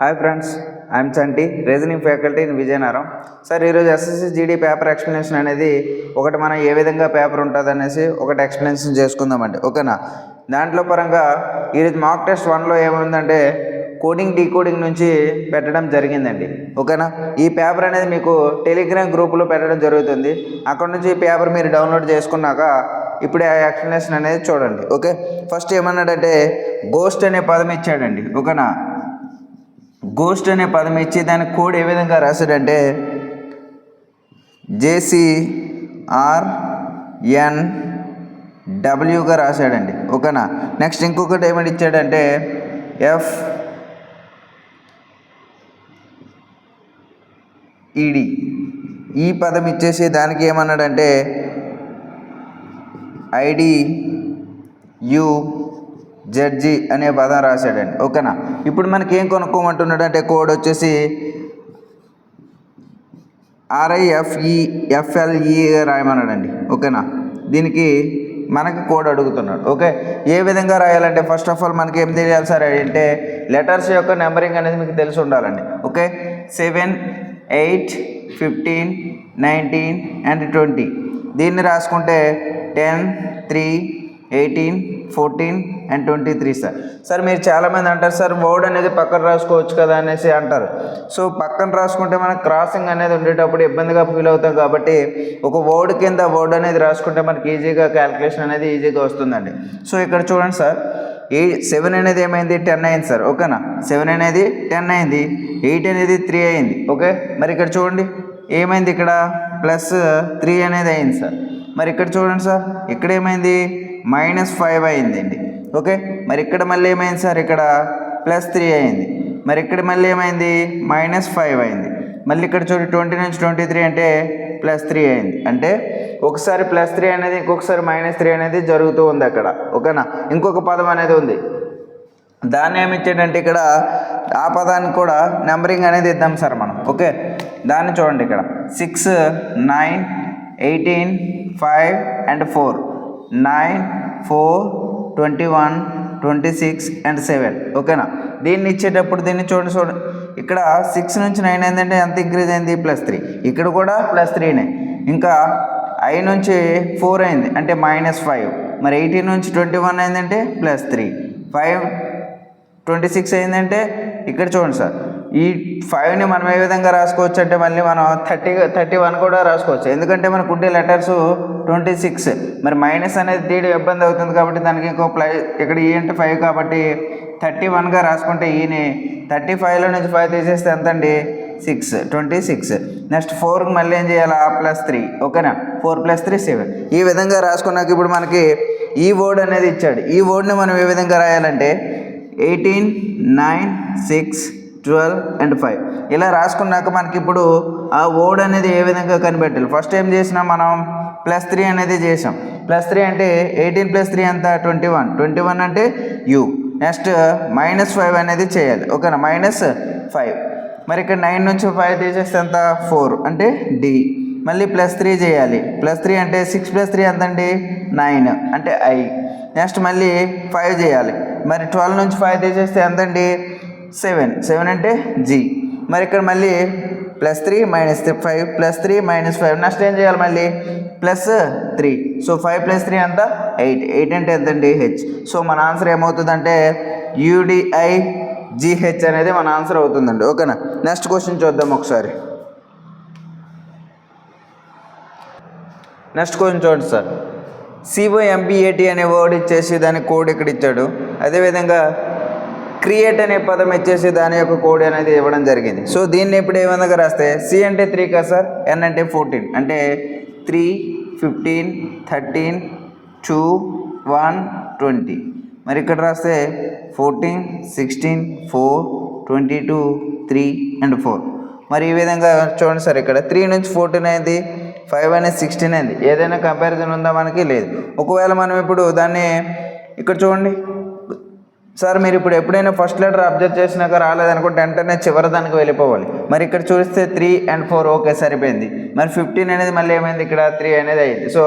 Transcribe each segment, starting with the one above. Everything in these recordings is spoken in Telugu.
Hi friends, I'm Chanti, reasoning faculty in Vizianagaram. Sir, ఈరోజు ఎస్ఎస్సి జీడీ పేపర్ ఎక్స్ప్లెనేషన్ అనేది ఒకటి మనం ఏ విధంగా పేపర్ ఉంటుంది అనేసి ఒకటి ఎక్స్ప్లెనేషన్ చేసుకుందామండి. ఓకేనా? దాంట్లో పరంగా ఈరోజు మాక్ టెస్ట్ 1లో ఏముందంటే కోడింగ్ డీకోడింగ్ నుంచి పెట్టడం జరిగిందండి. ఓకేనా? ఈ పేపర్ అనేది మీకు టెలిగ్రామ్ గ్రూప్లో పెట్టడం జరుగుతుంది. అక్కడ నుంచి ఈ పేపర్ మీరు డౌన్లోడ్ చేసుకున్నాక ఇప్పుడు ఆ ఎక్స్ప్లెనేషన్ అనేది చూడండి. ఓకే, ఫస్ట్ ఏమన్నాడంటే గోస్ట్ అనే పదం ఇచ్చాడండి. ఓకేనా? గోస్ట్ అనే పదం ఇచ్చి దాని కోడ్ ఏ విధంగా రాశాడంటే JCRNWగా రాశాడండి. ఓకేనా? నెక్స్ట్ ఇంకొకటి ఏమని ఇచ్చాడంటే FED ఈ పదం ఇచ్చేసి దానికి ఏమన్నాడంటే IDUZG అనే పదం రాశాడండి. ఓకేనా? ఇప్పుడు మనకి ఏం కొనుక్కోమంటున్నాడు అంటే కోడ్ వచ్చేసి RIFEFLE రాయమన్నాడండి. ఓకేనా? దీనికి మనకి కోడ్ అడుగుతున్నాడు. ఓకే, ఏ విధంగా రాయాలంటే ఫస్ట్ ఆఫ్ ఆల్ మనకి ఏం తెలియాలి సార్ అంటే లెటర్స్ యొక్క నెంబరింగ్ అనేది మీకు తెలిసి ఉండాలండి. ఓకే, 7, 8, 15, 19 and 20 దీన్ని రాసుకుంటే 10, 3, 18, 14 and 23 సార్ మీరు చాలామంది అంటారు సార్ వర్డ్ అనేది పక్కన రాసుకోవచ్చు కదా అనేసి అంటారు. సో పక్కన రాసుకుంటే మనకు క్రాసింగ్ అనేది ఉండేటప్పుడు ఇబ్బందిగా ఫీల్ అవుతాం కాబట్టి ఒక వర్డ్ కింద వర్డ్ అనేది రాసుకుంటే మనకి ఈజీగా క్యాలిక్యులేషన్ అనేది ఈజీగా వస్తుందండి. సో ఇక్కడ చూడండి సార్, 7 అనేది ఏమైంది 10 అయింది సార్. ఓకేనా? 7 అనేది 10 అయింది, 8 అనేది 3 అయింది. ఓకే, మరి ఇక్కడ చూడండి ఏమైంది, ఇక్కడ +3 అనేది అయింది సార్. మరి ఇక్కడ చూడండి సార్, ఇక్కడ ఏమైంది -5 అయిందండి. ఓకే, మరి ఇక్కడ మళ్ళీ ఏమైంది సార్, ఇక్కడ +3 అయింది. మరి ఇక్కడ మళ్ళీ ఏమైంది -5 అయింది. మళ్ళీ ఇక్కడ చూడండి 20 నుంచి 23 అంటే +3 అయింది. అంటే ఒకసారి +3 అనేది ఇంకొకసారి -3 అనేది జరుగుతూ ఉంది అక్కడ. ఓకేనా? ఇంకొక పదం అనేది ఉంది, దాన్ని ఏమి ఇచ్చాడంటే ఇక్కడ ఆ పదానికి కూడా నెంబరింగ్ అనేది ఇద్దాం సార్ మనం. ఓకే, దాన్ని చూడండి ఇక్కడ 6, 9, 18, 5 and 4, 9, 4, 21, 26 and 7. ఓకేనా? దీన్ని ఇచ్చేటప్పుడు దీన్ని చూడండి ఇక్కడ 6 నుంచి 9 అయిందంటే ఎంత ఇంక్రీజ్ అయింది +3. ఇక్కడ కూడా +3నే. ఇంకా I నుంచి 4 అయింది అంటే -5. మరి 18 నుంచి 21 అయిందంటే +3. 5, 26 అయిందంటే ఇక్కడ చూడండి సార్, ఈ 5ని మనం ఏ విధంగా రాసుకోవచ్చు అంటే మళ్ళీ మనం 31 కూడా రాసుకోవచ్చు. ఎందుకంటే మనకు ఉండే లెటర్స్ 26. మరి మైనస్ అనేది తీయడం ఇబ్బంది అవుతుంది కాబట్టి దానికి ఇంకో ఇక్కడ ఈ అంటే 5 కాబట్టి 31గా రాసుకుంటే ఈని 35లో నుంచి 5 తీసేస్తే ఎంత అండి 6, 26. నెక్స్ట్ 4కి మళ్ళీ ఏం చేయాలా +3. ఓకేనా? 4 + 3 7. ఈ విధంగా రాసుకున్నాక ఇప్పుడు మనకి ఈ వర్డ్ అనేది ఇచ్చాడు. ఈ వర్డ్ని మనం ఏ విధంగా రాయాలంటే 18, 9, 6, 12 and 5 ఇలా రాసుకున్నాక మనకి ఇప్పుడు ఆ వర్డ్ అనేది ఏ విధంగా కనిపెట్టాలి. ఫస్ట్ ఏం చేసినా మనం +3 అనేది చేసాం. +3 అంటే 18 + 3 ఎంత 21. 21 అంటే U. నెక్స్ట్ -5 అనేది చేయాలి. ఓకేనా? -5. మరి ఇక్కడ 9 నుంచి 5 తీసేస్తే ఎంత 4 అంటే D. మళ్ళీ +3 చేయాలి. +3 అంటే 6 + 3 ఎంత అండి 9 అంటే I. నెక్స్ట్ మళ్ళీ 5 చేయాలి. మరి 12 నుంచి 5 తీసేస్తే ఎంతండి 7. 7 అంటే G. మరి ఇక్కడ మళ్ళీ +3 - 5 +3 - 5 నెక్స్ట్ ఏం చేయాలి మళ్ళీ +3. సో 5 + 3 అంతా 8. 8 అంటే ఎంతండి H. సో మన ఆన్సర్ ఏమవుతుందంటే UDIGH అనేది మన ఆన్సర్ అవుతుందండి. ఓకేనా? నెక్స్ట్ క్వశ్చన్ చూద్దాం ఒకసారి. నెక్స్ట్ క్వశ్చన్ చూడండి సార్, COMPAT అనే వర్డ్ ఇచ్చేసి దాని కోడ్ ఇక్కడ ఇచ్చాడు. అదేవిధంగా క్రియేట్ అనే పదం ఇచ్చేసి దాని యొక్క కోడ్ అనేది ఇవ్వడం జరిగింది. సో దీన్ని ఇప్పుడు ఏ విధంగా రాస్తే C అంటే 3 కదా సార్, N అంటే 14 అంటే 3, 15, 13, 2, 1, 20. మరి ఇక్కడ రాస్తే 14, 16, 4, 22, 3 and 4. మరి ఈ విధంగా చూడండి సార్, ఇక్కడ 3 నుంచి 14 అయింది, 5 అనేది 16 అయింది. ఏదైనా కంపారిజన్ ఉందా మనకి? లేదు. ఒకవేళ మనం ఇప్పుడు దాన్ని ఇక్కడ చూడండి సార్, మీరు ఇప్పుడు ఎప్పుడైనా ఫస్ట్ లెటర్ అబ్జర్వ్ చేసినాక రాలేదనుకుంటే వెంటనే చివరి దానికి వెళ్ళిపోవాలి. మరి ఇక్కడ చూస్తే 3 and 4 ఓకే సరిపోయింది. మరి 15 అనేది మళ్ళీ ఏమైంది, ఇక్కడ 3 అనేది అయింది. సో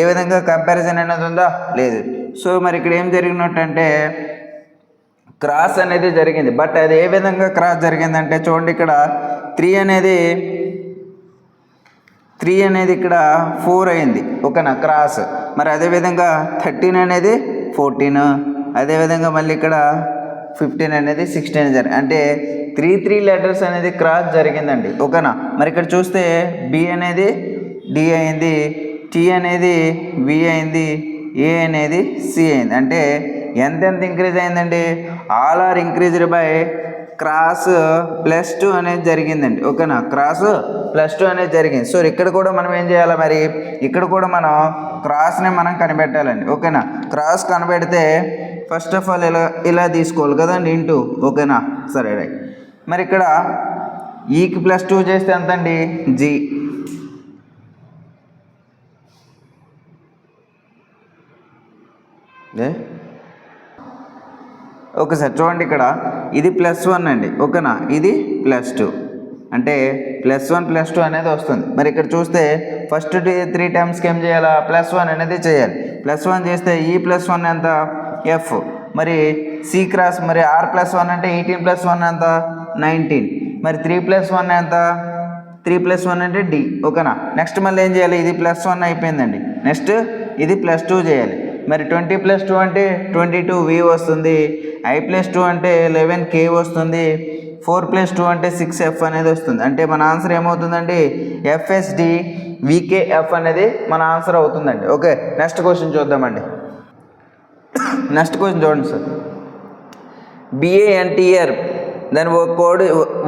ఏ విధంగా కంపారిజన్ అనేది ఉందా? లేదు. సో మరి ఇక్కడ ఏం జరిగినట్టు అంటే క్రాస్ అనేది జరిగింది. బట్ అది ఏ విధంగా క్రాస్ జరిగిందంటే చూడండి, ఇక్కడ 3 అనేది ఇక్కడ 4 అయింది, ఓకేనా, క్రాస్. మరి అదేవిధంగా 13 అనేది 14, అదేవిధంగా మళ్ళీ ఇక్కడ 15 అనేది 16 జరిగింది. అంటే 3 లెటర్స్ అనేది క్రాస్ జరిగిందండి, ఓకేనా. మరి ఇక్కడ చూస్తే బి అనేది డి అయింది, టీ అనేది వి అయింది, ఏ అనేది సి అయింది. అంటే ఎంత ఇంక్రీజ్ అయిందండి? All are increased by cross +2 అనేది జరిగిందండి, ఓకేనా. క్రాస్ +2 అనేది జరిగింది. సో ఇక్కడ కూడా మనం ఏం చేయాలి, మరి ఇక్కడ కూడా మనం క్రాస్ని మనం కనిపెట్టాలండి, ఓకేనా. క్రాస్ కనిపెడితే ఫస్ట్ ఆఫ్ ఆల్ ఇలా తీసుకోవాలి కదండి, ఇంటూ, ఓకేనా. సరే రైట్. మరి ఇక్కడ ఈకి +2 చేస్తే ఎంత అండి? జీ. ఓకే సార్, చూడండి ఇక్కడ ఇది +1 అండి, ఓకేనా, ఇది +2, అంటే +1 +2 అనేది వస్తుంది. మరి ఇక్కడ చూస్తే ఫస్ట్ 3 టైమ్స్కి ఏం చేయాలా? +1 అనేది చేయాలి. +1 చేస్తే ఈ +1 ఎంత? ఎఫ్. మరి సి క్రాస్, మరి ఆర్ +1 అంటే 18 +1 ఎంత? 19. మరి 3 + 1 ఎంత? 3 + 1 అంటే డి, ఓకేనా. నెక్స్ట్ మళ్ళీ ఏం చేయాలి? ఇది +1 అయిపోయిందండి, నెక్స్ట్ ఇది +2 చేయాలి. మరి 20 + 2 అంటే 22V వస్తుంది. I + 2 అంటే 11K వస్తుంది. 4 + 2 అంటే 6F అనేది వస్తుంది. అంటే మన ఆన్సర్ ఏమవుతుందండి? FSD VKF అనేది మన ఆన్సర్ అవుతుందండి. ఓకే, నెక్స్ట్ క్వశ్చన్ చూద్దామండి. నెక్స్ట్ క్వశ్చన్ చూడండి సార్. BANTR దాని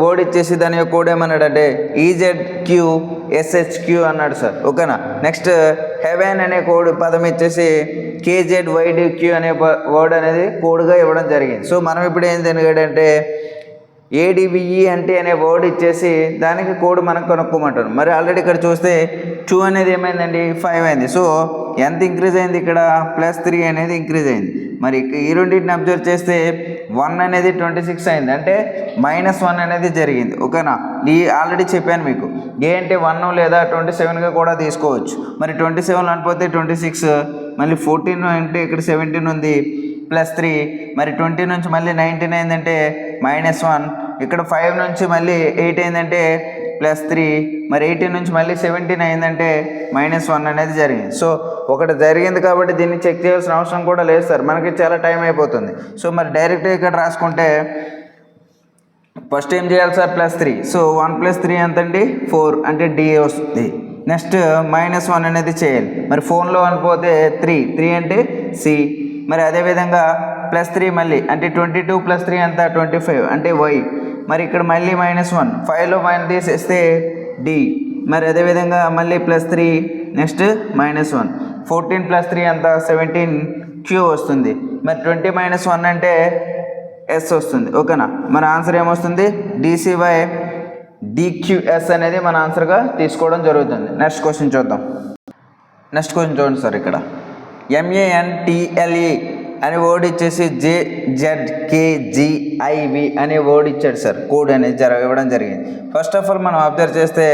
కోడ్ ఇచ్చేసి దాని యొక్క కోడ్ ఏమన్నాడంటే EZQSHQ అన్నాడు సార్, ఓకేనా. నెక్స్ట్ హెవెన్ అనే కోడ్ పదం ఇచ్చేసి KZYDQ అనే వర్డ్ అనేది కోడ్గా ఇవ్వడం జరిగింది. సో మనం ఇప్పుడు ఏం జరిగాడంటే ADVENT అనే వర్డ్ ఇచ్చేసి దానికి కోడ్ మనం కనుక్కోమంటారు. మరి ఆల్రెడీ ఇక్కడ చూస్తే 2 అనేది ఏమైందండి? 5 అయింది. సో ఎంత ఇంక్రీజ్ అయింది? ఇక్కడ +3 అనేది ఇంక్రీజ్ అయింది. మరి ఈ రెండింటిని అబ్జర్వ్ చేస్తే 1 అనేది 26 అయింది, అంటే -1 అనేది జరిగింది, ఓకేనా. ఈ ఆల్రెడీ చెప్పాను మీకు, ఏ అంటే 1 లేదా 27గా కూడా తీసుకోవచ్చు. మరి 27 అనిపోతే 26, మళ్ళీ 14 అంటే ఇక్కడ 17 ఉంది, +3. మరి 20 నుంచి మళ్ళీ 19 అయిందంటే -1. ఇక్కడ 5 నుంచి మళ్ళీ 8 అయిందంటే +3. మరి 18 నుంచి మళ్ళీ 17 అయిందంటే -1 అనేది జరిగింది. సో ఒకటి జరిగింది కాబట్టి దీన్ని చెక్ చేయాల్సిన అవసరం కూడా లేదు సార్, మనకి చాలా టైం అయిపోతుంది. సో మరి డైరెక్ట్గా ఇక్కడ రాసుకుంటే ఫస్ట్ ఏం చేయాలి సార్? +3. సో 1 + 3 ఎంతండి? 4, అంటే డి వస్తుంది. నెక్స్ట్ -1 అనేది చేయాలి. మరి ఫోన్లో అనిపోతే 3 అంటే సి. మరి అదేవిధంగా +3 మళ్ళీ అంటే 22 + 3 ఎంత? 25, అంటే వై. మరి ఇక్కడ మళ్ళీ -1, 5లో మైనస్ తీసేస్తే డి. మరి అదేవిధంగా మళ్ళీ +3, నెక్స్ట్ -1, 14 + 3 ఎంత? 17Q వస్తుంది. మరి 20 - 1 అంటే ఎస్ వస్తుంది, ఓకేనా. మన ఆన్సర్ ఏమొస్తుంది? DCY DQS అనేది మన ఆన్సర్గా తీసుకోవడం జరుగుతుంది. నెక్స్ట్ క్వశ్చన్ చూద్దాం. నెక్స్ట్ క్వశ్చన్ చూడండి సార్. ఇక్కడ MANTLE అనే వర్డ్ ఇచ్చేసి JZKGIV అనే వర్డ్ ఇచ్చాడు సార్, కోడ్ అనేది ఇవ్వడం జరిగింది. ఫస్ట్ ఆఫ్ ఆల్ మనం అబ్జర్వ్ చేస్తే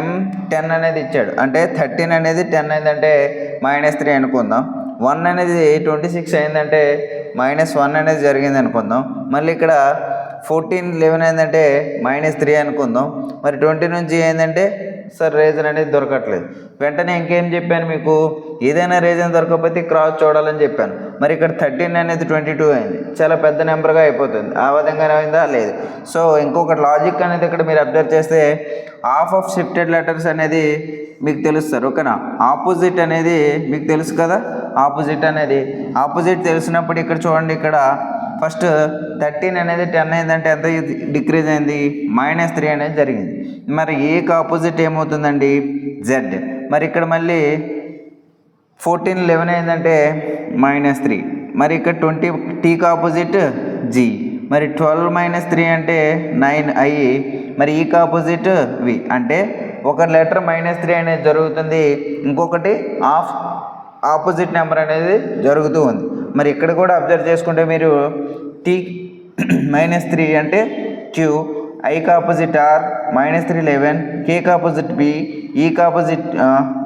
M10 అనేది ఇచ్చాడు, అంటే 13 అనేది 10 అయిందంటే -3 అనుకుందాం. 1 అనేది 26 అయిందంటే -1 అనేది జరిగింది అనుకుందాం. మళ్ళీ ఇక్కడ 14 11 అయిందంటే -3 అనుకుందాం. మరి 20 నుంచి ఏంటంటే సార్ రీజన్ అనేది దొరకట్లేదు. వెంటనే ఇంకేం చెప్పాను మీకు? ఏదైనా రీజన్ దొరకకపోతే క్రాస్ చూడాలని చెప్పాను. మరి ఇక్కడ 13 అనేది 22 అయింది, చాలా పెద్ద నెంబర్గా అయిపోతుంది. ఆ విధంగానే అయిందా? లేదు. సో ఇంకొక లాజిక్ అనేది ఇక్కడ మీరు అబ్జర్వ్ చేస్తే హాఫ్ ఆఫ్ షిఫ్టెడ్ లెటర్స్ అనేది మీకు తెలుస్తారు, ఓకేనా. ఆపోజిట్ అనేది మీకు తెలుసు కదా, ఆపోజిట్ తెలిసినప్పుడు ఇక్కడ చూడండి, ఇక్కడ ఫస్ట్ 13 అనేది 10 అయిందంటే ఎంత డిక్రీజ్ అయింది? -3 అనేది జరిగింది. మరి ఏకి ఆపోజిట్ ఏమవుతుందండి? జెడ్. మరి ఇక్కడ మళ్ళీ 14 11 అయిందంటే -3. మరి ఇక్కడ 20 టీకి ఆపోజిట్ జీ. మరి 12 - 3 అంటే 9 అయ్యి, మరి ఈకి ఆపోజిట్ వి. అంటే ఒక లెటర్ -3 అనేది జరుగుతుంది, ఇంకొకటి ఆపోజిట్ నెంబర్ అనేది జరుగుతూ ఉంది. మరి ఇక్కడ కూడా అబ్జర్వ్ చేసుకుంటే మీరు టీ -3 అంటే క్యూ, ఐకి ఆపోజిట్ ఆర్, -3 11, కేకి ఆపోజిట్ బి, ఈకి ఆపోజిట్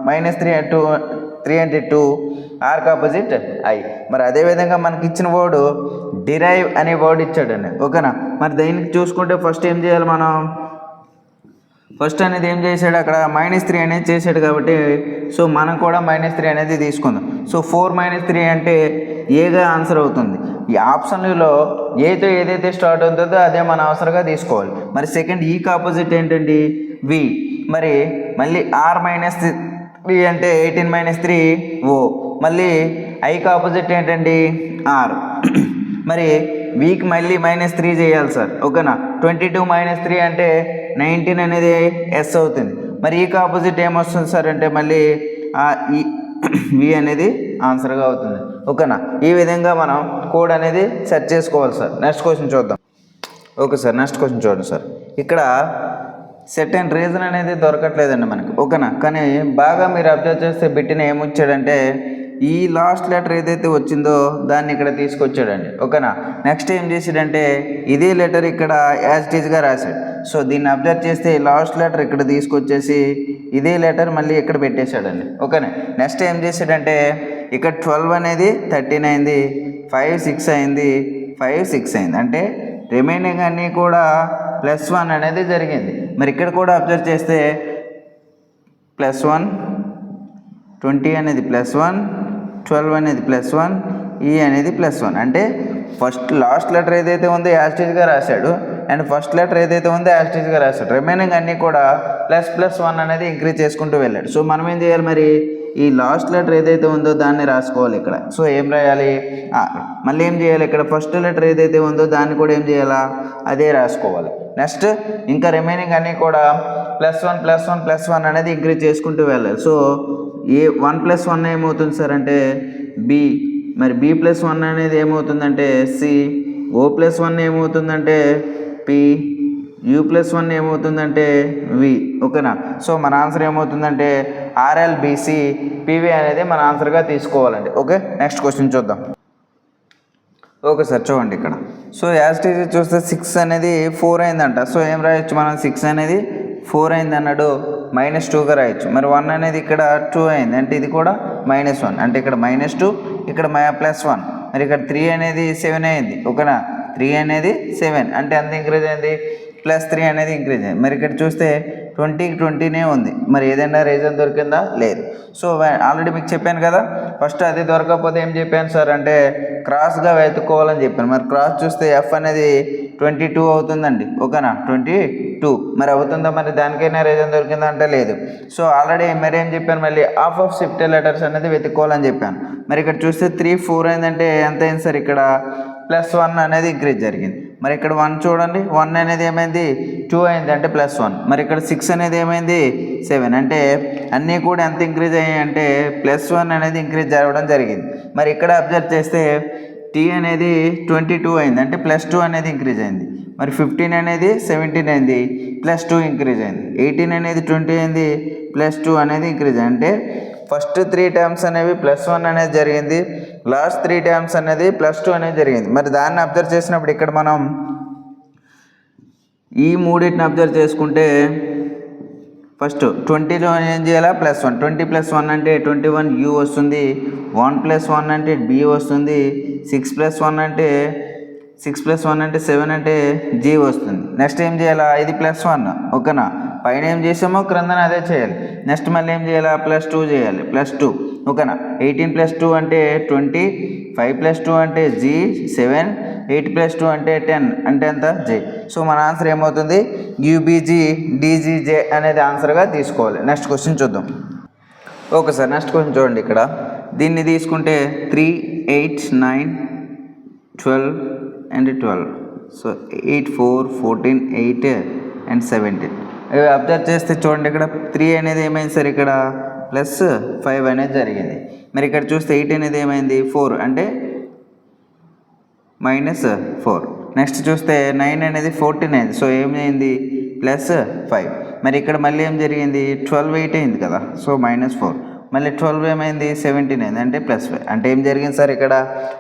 -3 అంటే 2, ఆర్కి ఆపోజిట్ ఐ. మరి అదేవిధంగా మనకి ఇచ్చిన వర్డ్ డిరైవ్ అనే వర్డ్ ఇచ్చాడండి. ఓకేనా. మరి దీనికి చూసుకుంటే ఫస్ట్ ఏం చేయాలి మనం, ఫస్ట్ అనేది ఏం చేశాడు అక్కడ -3 అనేది చేశాడు కాబట్టి సో మనం కూడా -3 అనేది తీసుకుందాం. సో 4 - 3 అంటే ఏగా ఆన్సర్ అవుతుంది. ఈ ఆప్షన్లో ఏతో ఏదైతే స్టార్ట్ అవుతుందో అదే మన ఆన్సర్గా తీసుకోవాలి. మరి సెకండ్ ఈకి ఆపోజిట్ ఏంటండి వి. మరి మళ్ళీ R-3 అంటే 18 - 3 ఓ. మళ్ళీ ఐకి ఆపోజిట్ ఏంటండి ఆర్. మరి వీక్ మళ్ళీ -3 చేయాలి సార్. ఓకేనా. 22 - 3 అంటే 19 అనేది ఎస్ అవుతుంది. మరి ఈకి ఆపోజిట్ ఏమొస్తుంది సార్ అంటే మళ్ళీ ఈ వి అనేది ఆన్సర్గా అవుతుంది. ఓకేనా. ఈ విధంగా మనం కోడ్ అనేది సెట్ చేసుకోవాలి సార్. నెక్స్ట్ క్వశ్చన్ చూద్దాం. ఓకే సార్, నెక్స్ట్ క్వశ్చన్ చూడండి సార్. ఇక్కడ సెట్ అండ్ రీజన్ అనేది దొరకట్లేదండి మనకి. ఓకేనా. కానీ బాగా మీరు అబ్జర్వ్ చేస్తే బిట్టిన ఏమొచ్చాడంటే ఈ లాస్ట్ లెటర్ ఏదైతే వచ్చిందో దాన్ని ఇక్కడ తీసుకొచ్చాడండి. ఓకేనా. నెక్స్ట్ ఏం చేసాడంటే ఇదే లెటర్ ఇక్కడ యాజ్ ఇట్ ఈజ్గా రాశాడు. సో దీన్ని అబ్జర్వ్ చేస్తే లాస్ట్ లెటర్ ఇక్కడ తీసుకొచ్చేసి ఇదే లెటర్ మళ్ళీ ఇక్కడ పెట్టేశాడండి. ఓకేనా. నెక్స్ట్ ఏం చేశాడంటే ఇక్కడ 12 అనేది 13 అయింది, 5 6 అయింది, 5 6 అయింది. అంటే రిమైనింగ్ అన్నీ కూడా +1 అనేది జరిగింది. మరి ఇక్కడ కూడా అబ్జర్వ్ చేస్తే +1, 20 అనేది +1, 12 అనేది +1, ఈ అనేది +1. అంటే ఫస్ట్ లాస్ట్ లెటర్ ఏదైతే ఉందో యాస్టేజ్గా రాశాడు అండ్ ఫస్ట్ లెటర్ ఏదైతే ఉందో యాస్టేజ్గా రాశాడు. రిమైనింగ్ అన్నీ కూడా +1 అనేది ఇంక్రీజ్ చేసుకుంటూ వెళ్ళాడు. సో మనం ఏం చేయాలి మరి ఈ లాస్ట్ లెటర్ ఏదైతే ఉందో దాన్ని రాసుకోవాలి ఇక్కడ. సో ఏం రాయాలి మళ్ళీ ఏం చేయాలి ఇక్కడ ఫస్ట్ లెటర్ ఏదైతే ఉందో దాన్ని కూడా ఏం చేయాలా అదే రాసుకోవాలి. నెక్స్ట్ ఇంకా రిమైనింగ్ అన్నీ కూడా +1 +1 +1 అనేది ఇంక్రీజ్ చేసుకుంటూ వెళ్ళాలి. సో ఏ 1 + 1 ఏమవుతుంది సార్ అంటే బి. మరి B + 1 అనేది ఏమవుతుందంటే సి. O + 1 ఏమవుతుందంటే పి. U + 1 ఏమవుతుందంటే వి. ఓకేనా. సో మన ఆన్సర్ ఏమవుతుందంటే RLBC PV అనేది మన ఆన్సర్గా తీసుకోవాలండి. ఓకే. నెక్స్ట్ క్వశ్చన్ చూద్దాం. ఓకే సార్ చూడండి ఇక్కడ. సో యాస్టేజ్ చూస్తే 6 అనేది 4 అయిందంట. సో ఏం రాయొచ్చు మనం 6 అనేది 4 అయింది అన్నాడు -2గా రాయొచ్చు. మరి 1 అనేది ఇక్కడ 2 అయింది అంటే ఇది కూడా -1 అంటే ఇక్కడ -2 ఇక్కడ +1. మరి ఇక్కడ 3 అనేది 7 అయింది. ఓకేనా. 3 అనేది 7 అంటే ఎంత ఇంక్రీజ్ అయింది +3 అనేది ఇంక్రీజ్ అయింది. మరి ఇక్కడ చూస్తే 20కి 20నే ఉంది. మరి ఏదైనా రీజన్ దొరికిందా లేదు. సో ఆల్రెడీ మీకు చెప్పాను కదా ఫస్ట్ అది దొరకకపోతే ఏం చెప్పాను సార్ అంటే క్రాస్గా వెతుక్కోవాలని చెప్పాను. మరి క్రాస్ చూస్తే F అనేది 22 అవుతుందండి. ఓకేనా. 22 మరి అవుతుందా మరి దానికైనా రీజన్ దొరికిందా అంటే లేదు. సో ఆల్రెడీ మరి ఏం చెప్పాను మళ్ళీ హాఫ్ ఆఫ్ షిఫ్ట్ లెటర్స్ అనేది వెతుక్కోవాలని చెప్పాను. మరి ఇక్కడ చూస్తే 3 4 అయిందంటే ఎంత అయింది సార్ ఇక్కడ +1 అనేది ఇంక్రీజ్ జరిగింది. మరి ఇక్కడ 1 చూడండి 1 అనేది ఏమైంది 2 అయింది అంటే +1. మరి ఇక్కడ 6 అనేది ఏమైంది 7 అంటే అన్నీ కూడా ఎంత ఇంక్రీజ్ అయ్యాయి అంటే +1 అనేది ఇంక్రీజ్ జరగడం జరిగింది. మరి ఇక్కడ అబ్జర్వ్ చేస్తే T అనేది 22 అయింది అంటే +2 అనేది ఇంక్రీజ్ అయింది. మరి 15 అనేది 17 అయింది +2 ఇంక్రీజ్ అయింది. 18 అనేది 20 అయింది +2 అనేది ఇంక్రీజ్ అయింది. అంటే ఫస్ట్ 3 టర్మ్స్ అనేవి +1 అనేది జరిగింది, లాస్ట్ 3 టర్మ్స్ అనేది +2 అనేది జరిగింది. మరి దాన్ని అబ్జర్వ్ చేసినప్పుడు ఇక్కడ మనం ఈ మూడింటిని అబ్జర్వ్ చేసుకుంటే ఫస్ట్ 20లో ఏం చేయాలా +1. 20 + 1 అంటే 21 U వస్తుంది. 1 + 1 అంటే B వస్తుంది. 6 + 1 అంటే 7 అంటే G వస్తుంది. నెక్స్ట్ ఏం చేయాలా ఇది +1. ఓకేనా. పైన ఏం చేసామో క్రిందన అదే చేయాలి. నెక్స్ట్ మళ్ళీ ఏం చేయాలా +2 చేయాలి. +2 ఓకేనా. 18 + 2 అంటే 20, 5 + 2 అంటే G 7, 8 + 2 అంటే 10 అంటే ఎంత J. సో మన ఆన్సర్ ఏమవుతుంది UBG DGJ అనేది ఆన్సర్గా తీసుకోవాలి. నెక్స్ట్ క్వశ్చన్ చూద్దాం. ఓకే సార్ నెక్స్ట్ క్వశ్చన్ చూడండి ఇక్కడ. దీన్ని తీసుకుంటే 3 8 9 12 and 12. So 8 4 14 8 and 17. అబ్జర్వ్ చేస్తే చూడండి ఇక్కడ 3 అనేది ఏమైంది సార్ ఇక్కడ +5 అనేది జరిగింది. మరి ఇక్కడ చూస్తే 8 అనేది ఏమైంది 4 అంటే -4. నెక్స్ట్ చూస్తే 9 అనేది 14 అయింది. సో ఏమైంది +5. మరి ఇక్కడ మళ్ళీ ఏం జరిగింది 12 8 అయింది కదా. సో -4. మళ్ళీ 12 ఏమైంది 17 అయింది అంటే +5. అంటే ఏం జరిగింది సార్ ఇక్కడ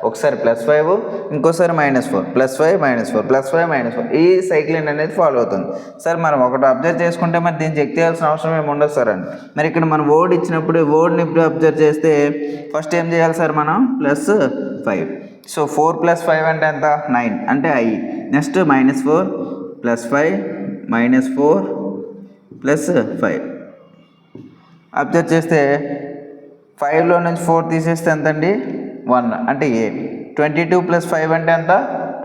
ఒకసారి +5 ఇంకోసారి -4 +5 -4 +5 -4 ఈ సైక్లిన్ అనేది ఫాలో అవుతుంది సార్. మనం ఒకటి అబ్జర్వ్ చేసుకుంటే మరి దీన్ని చెక్ చేయాల్సిన అవసరం ఏమి ఉండదు సార్ అండి. మరి ఇక్కడ మనం వర్డ్ ఇచ్చినప్పుడు వర్డ్ని ఇప్పుడు అబ్జర్వ్ చేస్తే ఫస్ట్ ఏం చేయాలి సార్ మనం +5. సో 4 + 5 అంటే ఎంత 9 అంటే I. నెక్స్ట్ -4 +5 -4 +5 అబ్జర్వ్ చేస్తే 5లో నుంచి 4 తీసేస్తే ఎంతండి 1 అంటే A. 22 + 5 అంటే ఎంత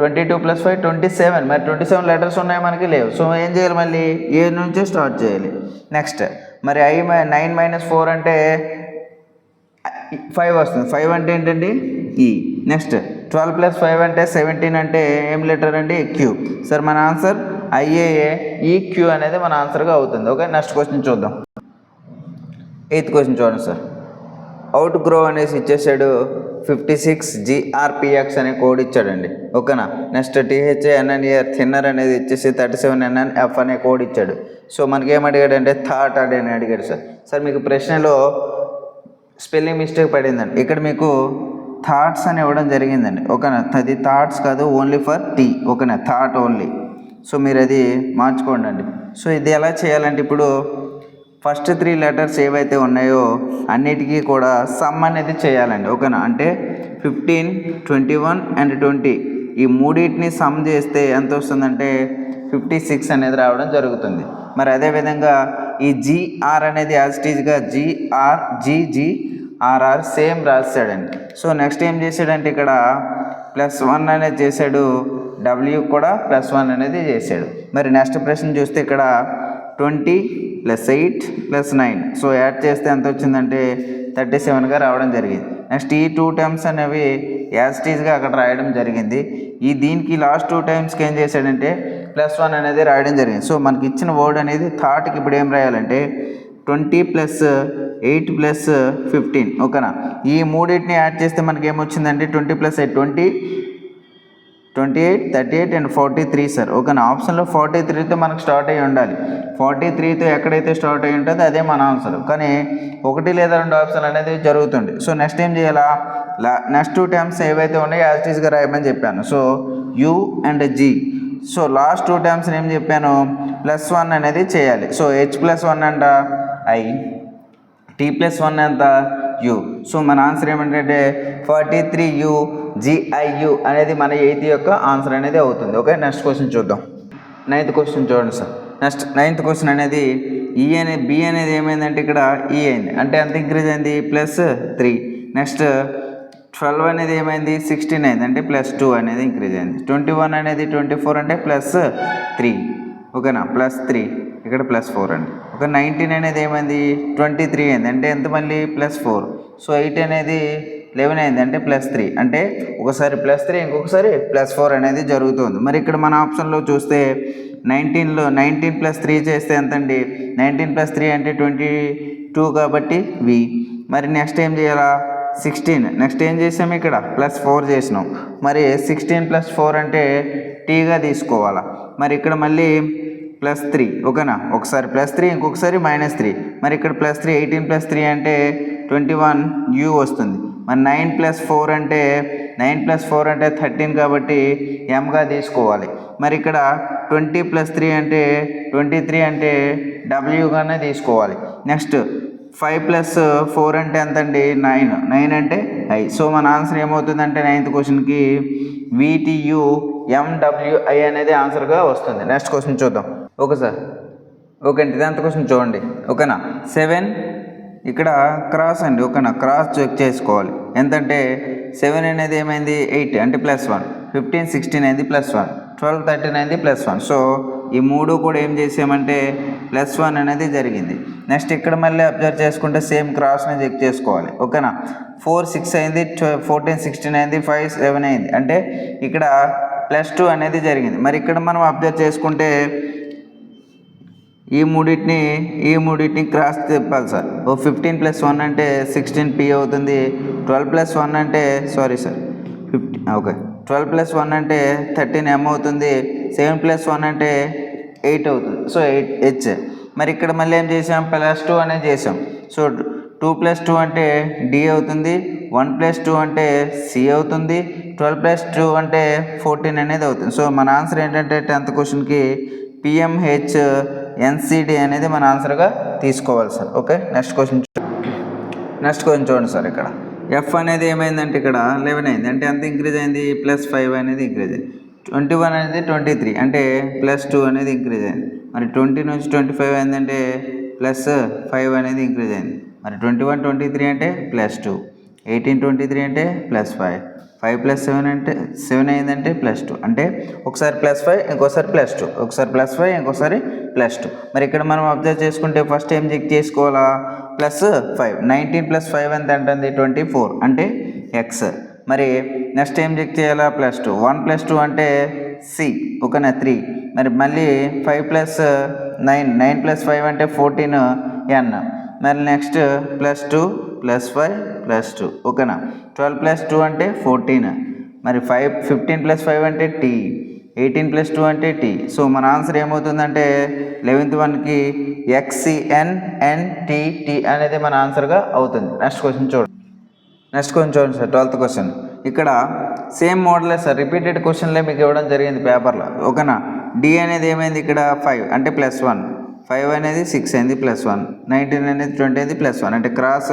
22 + 5 27. మరి 27 లెటర్స్ ఉన్నాయి మనకి లేవు. సో ఏం చేయాలి మళ్ళీ A నుంచే స్టార్ట్ చేయాలి. నెక్స్ట్ మరి 9 - 4 అంటే 5 వస్తుంది. 5 అంటే ఏంటండి E. నెక్స్ట్ 12 + 5 అంటే 17 అంటే ఏం లెటర్ అండి Q. సార్ మన ఆన్సర్ IAA EQ అనేది మన ఆన్సర్గా అవుతుంది. ఓకే నెక్స్ట్ క్వశ్చన్ చూద్దాం. 8th క్వశ్చన్ చూడండి సార్. అవుట్ గ్రో అనేసి ఇచ్చేసాడు 56 GRPX అనే కోడ్ ఇచ్చాడండి. ఓకేనా. నెక్స్ట్ THNNER థిన్నర్ అనేది ఇచ్చేసి 37NNF అనే కోడ్ ఇచ్చాడు. సో మనకి ఏమడిగాడు అంటే థాట్ అని అడిగాడు సార్. సార్ మీకు ప్రశ్నలో స్పెల్లింగ్ మిస్టేక్ పడిందండి. ఇక్కడ మీకు థాట్స్ అని ఇవ్వడం జరిగిందండి. ఓకేనా. అది థాట్స్ కాదు ఓన్లీ ఫర్ టీ. ఓకేనా థాట్ ఓన్లీ. సో మీరు అది మార్చుకోండి అండి. సో ఇది ఎలా చేయాలంటే ఇప్పుడు ఫస్ట్ 3 లెటర్స్ ఏవైతే ఉన్నాయో అన్నిటికీ కూడా సమ్ అనేది చేయాలండి. ఓకేనా. అంటే 15 21 అండ్ 20 ఈ మూడింటిని సమ్ చేస్తే ఎంత వస్తుందంటే 56 అనేది రావడం జరుగుతుంది. మరి అదేవిధంగా ఈ GR అనేది యాజ్ ఇట్ ఈజ్గా GRGGRR సేమ్ రాశాడండి. సో నెక్స్ట్ ఏం చేశాడంటే ఇక్కడ +1 అనేది చేశాడు. W కూడా +1 అనేది చేశాడు. మరి నెక్స్ట్ ప్రశ్న చూస్తే ఇక్కడ 20 + 8 + 9 సో యాడ్ చేస్తే ఎంత వచ్చిందంటే 37గా రావడం జరిగింది. నెక్స్ట్ ఈ 2 టర్మ్స్ అనేవి యాజ్ ఇట్ ఈజ్గా అక్కడ రాయడం జరిగింది. దీనికి లాస్ట్ 2 టైమ్స్కి ఏం చేశాడంటే +1 అనేది రాయడం జరిగింది. సో మనకి ఇచ్చిన వర్డ్ అనేది థాట్కి ఇప్పుడు ఏం రాయాలంటే 20 + 8 + 15. ఓకేనా. ఈ మూడింటిని యాడ్ చేస్తే మనకి ఏమొచ్చిందంటే 20 + 8 20 28 38 అండ్ 43 సార్. ఓకేనా. ఆప్షన్లో 43తో మనకు స్టార్ట్ అయ్యి ఉండాలి. 43తో ఎక్కడైతే స్టార్ట్ అయ్యి ఉంటుందో అదే మన ఆన్సర్. కానీ 1 లేదా 2 ఆప్షన్ అనేది జరుగుతుంది. సో నెక్స్ట్ ఏం చేయాలా నెక్స్ట్ 2 టర్మ్స్ ఏవైతే ఉన్నాయో యాజ్ ఇట్ ఈజ్గా రాయమని చెప్పాను. So U and G. So last 2 terms ఏం చెప్పాను +1 అనేది చేయాలి. సో H + 1 అంట I, T + 1 ఎంత U. సో మన ఆన్సర్ ఏమంటే 43U GIU అనేది మన 8th యొక్క ఆన్సర్ అనేది అవుతుంది. ఓకే నెక్స్ట్ క్వశ్చన్ చూద్దాం. 9th క్వశ్చన్ చూడండి సార్. నెక్స్ట్ 9th క్వశ్చన్ అనేది B అనేది ఏమైందంటే ఇక్కడ E అయింది. అంటే ఎంత ఇంక్రీజ్ అయింది +3. నెక్స్ట్ 12 అనేది ఏమైంది 16 అయింది. అంటే +2 అనేది ఇంక్రీజ్ అయింది. 21 అనేది 24 అంటే +3. ఓకేనా +3 ఇక్కడ +4 అండి. ఒక 19 అనేది ఏమైంది 23 అయింది. అంటే ఎంత మళ్ళీ +4. సో 8 అనేది 11 అయింది. అంటే +3. అంటే ఒకసారి +3 ఇంకొకసారి +4 అనేది జరుగుతుంది. మరి ఇక్కడ మన ఆప్షన్లో చూస్తే 19లో 19 + 3 చేస్తే ఎంతండి 19 + 3 అంటే 22 కాబట్టి V. మరి నెక్స్ట్ ఏం చేయాలా 16. నెక్స్ట్ ఏం చేసాము ఇక్కడ +4 చేసినాం. మరి 16 + 4 అంటే Tగా తీసుకోవాలా. మరి ఇక్కడ మళ్ళీ +3. ఓకేనా. ఒకసారి +3 ఇంకొకసారి -3. మరి ఇక్కడ +3 18 + 3 అంటే 21U వస్తుంది. మరి 9 + 4 అంటే 13 కాబట్టి Mగా తీసుకోవాలి. మరి ఇక్కడ 20 + 3 అంటే 23 అంటే Wగానే తీసుకోవాలి. నెక్స్ట్ 5 + 4 అంటే ఎంతండి 9 అంటే I. సో మన ఆన్సర్ ఏమవుతుందంటే 9th క్వశ్చన్కి VTU MWI అనేది ఆన్సర్గా వస్తుంది. నెక్స్ట్ క్వశ్చన్ చూద్దాం. Okay sir. ఓకే అండి 10th క్వశ్చన్ చూడండి. ఓకేనా 7 ఇక్కడ క్రాస్ అండి. ఓకేనా క్రాస్ చెక్ చేసుకోవాలి. ఎంతంటే 7 అనేది ఏమైంది 8 అంటే +1. 15 16 అయింది +1. 12 13 అయింది +1. సో ఈ 3 కూడా ఏం చేసామంటే +1 అనేది జరిగింది. నెక్స్ట్ ఇక్కడ మళ్ళీ అబ్జర్వ్ చేసుకుంటే సేమ్ క్రాస్ని చెక్ చేసుకోవాలి. ఓకేనా 4 6 అయింది 14 16 అయింది 5 7 అయింది. అంటే ఇక్కడ +2 అనేది జరిగింది. మరి ఇక్కడ మనం అబ్జర్వ్ చేసుకుంటే ఈ మూడింటిని క్రాస్ చెప్పాలి సార్. 15 + 1 అంటే 16P అవుతుంది. 12 + 1 అంటే 12 + 1 అంటే 13M అవుతుంది. 7 + 1 అంటే 8 అవుతుంది. So 8H. మరి ఇక్కడ మళ్ళీ ఏం చేసాం +2 అనేది చేసాం. సో 2 + 2 అంటే డి అవుతుంది, 1 + 2 అంటే సి అవుతుంది, 12 + 2 అంటే 14 అనేది అవుతుంది. సో మన ఆన్సర్ ఏంటంటే 10th క్వశ్చన్కి పిఎంహెచ్ ఎన్సిడి అనేది మన ఆన్సర్గా తీసుకోవాలి సార్. ఓకే, నెక్స్ట్ క్వశ్చన్ చూడండి సార్. ఇక్కడ ఎఫ్ అనేది ఏమైందంటే ఇక్కడ 11 అయింది, అంటే ఎంత ఇంక్రీజ్ అయింది, +5 అనేది ఇంక్రీజ్ అయింది. 21 అనేది 23 అంటే +2 అనేది ఇంక్రీజ్ అయింది. మరి 20 నుంచి 25 అయిందంటే +5 అనేది ఇంక్రీజ్ అయింది. మరి 21 23 అంటే +2, 18 23 అంటే +5, 5 + 7 అంటే 7 అయిందంటే +2, అంటే ఒకసారి +5 ఇంకోసారి +2, ఒకసారి +5 ఇంకోసారి +2. మరి ఇక్కడ మనం అబ్జర్వ్ చేసుకుంటే ఫస్ట్ ఏం చెక్ చేసుకోవాలా, +5, 19 + 5 ఎంత అంటుంది 24 అంటే x. మరి నెక్స్ట్ ఏం చెక్ చేయాలా, +2, 1 + 2 అంటే సి, ఓకేనా 3. మరి మళ్ళీ 5 + 9, 9 + 5 అంటే 14 n. మరి నెక్స్ట్ +2 +5 +2, ఓకేనా. 12 + 2 అంటే 14. మరి 15 + 5 అంటే టీ, 18 + 2 అంటే టీ. సో మన ఆన్సర్ ఏమవుతుందంటే 11th వన్కి XCNNTT అనేది మన ఆన్సర్గా అవుతుంది. నెక్స్ట్ క్వశ్చన్ చూడండి సార్. 12th question. ఇక్కడ సేమ్ మోడలే సార్, రిపీటెడ్ క్వశ్చన్లే మీకు ఇవ్వడం జరిగింది పేపర్లో, ఓకేనా. డి అనేది ఏమైంది ఇక్కడ 5 అంటే +1, 5 అనేది 6 అయింది +1, 19 అనేది 20 అయింది +1, అంటే క్రాస్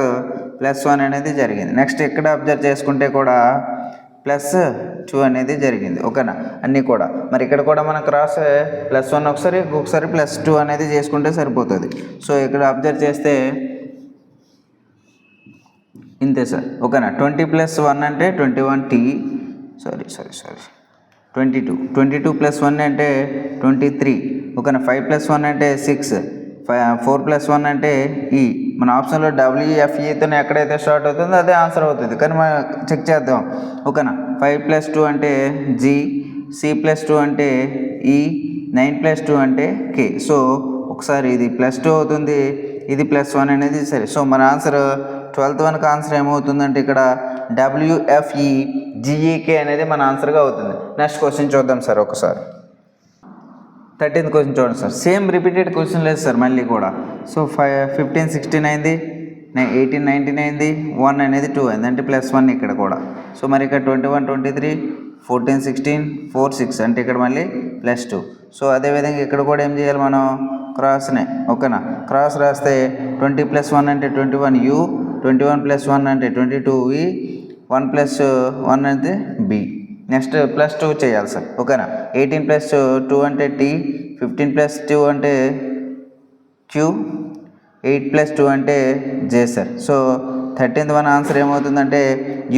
+1 అనేది జరిగింది. నెక్స్ట్ ఇక్కడ అబ్జర్వ్ చేసుకుంటే కూడా +2 అనేది జరిగింది, ఓకేనా, అన్నీ కూడా. మరి ఇక్కడ కూడా మన క్రాస్ +1 ఒకసారి +2 అనేది చేసుకుంటే సరిపోతుంది. సో ఇక్కడ అబ్జర్వ్ చేస్తే ఇంతే సార్, ఓకేనా. 20 + 1 అంటే 21t, సారీ 22 + 1 అంటే 23, ఓకేనా. 5 + 1 అంటే 6, 4 + 1 అంటే ఈ. మన ఆప్షన్లో WFEతో ఎక్కడైతే స్టార్ట్ అవుతుందో అదే ఆన్సర్ అవుతుంది, కానీ మనం చెక్ చేద్దాం, ఓకేనా. 5 + 2 అంటే G, C + 2 అంటే E, 9 + 2 అంటే K. సో ఒకసారి ఇది +2 అవుతుంది, ఇది +1 అనేది సరే. సో మన ఆన్సర్ 12th వన్కి ఆన్సర్ ఏమవుతుందంటే ఇక్కడ WFEGEK అనేది మన ఆన్సర్గా అవుతుంది. నెక్స్ట్ క్వశ్చన్ చూద్దాం సార్ ఒకసారి. 13th క్వశ్చన్ చూడండి సార్. సేమ్ రిపీటెడ్ క్వశ్చన్ లేదు సార్ మళ్ళీ కూడా. సో 15 16 అయింది, 18 19 అయింది, 1 అనేది 2 అయింది, అంటే +1 ఇక్కడ కూడా. సో మరి ఇక్కడ 21 23, 14 16, 4 6 అంటే ఇక్కడ మళ్ళీ +2. సో అదేవిధంగా ఇక్కడ కూడా ఏం చేయాలి మనం, క్రాస్నే, ఓకేనా. క్రాస్ రాస్తే 20 + 1 అంటే 21U, 21 + 1 అంటే 22V, 1 + 1 అంటే B. నెక్స్ట్ +2 చేయాలి సార్, ఓకేనా. 18 + 2 అంటే T, 15 + 2 అంటే Q, 8 + 2 అంటే J sir. So 13th one answer ఏమవుతుందంటే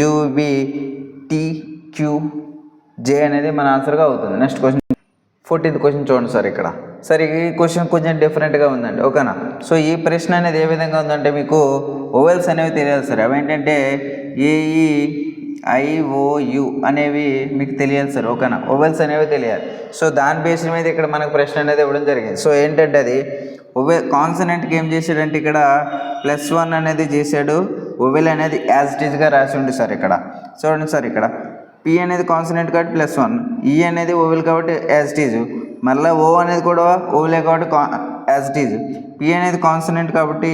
UVTQJ అనేది మన ఆన్సర్గా అవుతుంది. నెక్స్ట్ క్వశ్చన్ 14th క్వశ్చన్ చూడండి సార్. ఇక్కడ సార్ ఈ క్వశ్చన్ కొంచెం డిఫరెంట్గా ఉందండి, ఓకేనా. సో ఈ ప్రశ్న అనేది ఏ విధంగా ఉందంటే మీకు ఓవెల్స్ అనేవి తెలియాలి సార్. అవేంటంటే AEIOU అనేవి మీకు తెలియాలి సార్, ఓకేనా. ఓవెల్స్ అనేవి తెలియాలి. సో దాని బేస్ మీద ఇక్కడ మనకు ప్రశ్న అనేది ఇవ్వడం జరిగింది. సో ఏంటంటే అది కాన్సనెంట్కి ఏం చేశాడంటే ఇక్కడ +1 అనేది చేశాడు, ఓవెల్ అనేది యాజ్ ఇట్ ఈజ్గా రాసి ఉంది సార్. ఇక్కడ చూడండి సార్, ఇక్కడ P అనేది కాన్సనెంట్ కాబట్టి +1, E అనేది ఓవెల్ కాబట్టి యాజ్ ఇట్ ఈజ్, మళ్ళీ O అనేది కూడా ఓవెలే కాబట్టి యాజ్ ఇట్ ఈజ్, P అనేది కాన్సనెంట్ కాబట్టి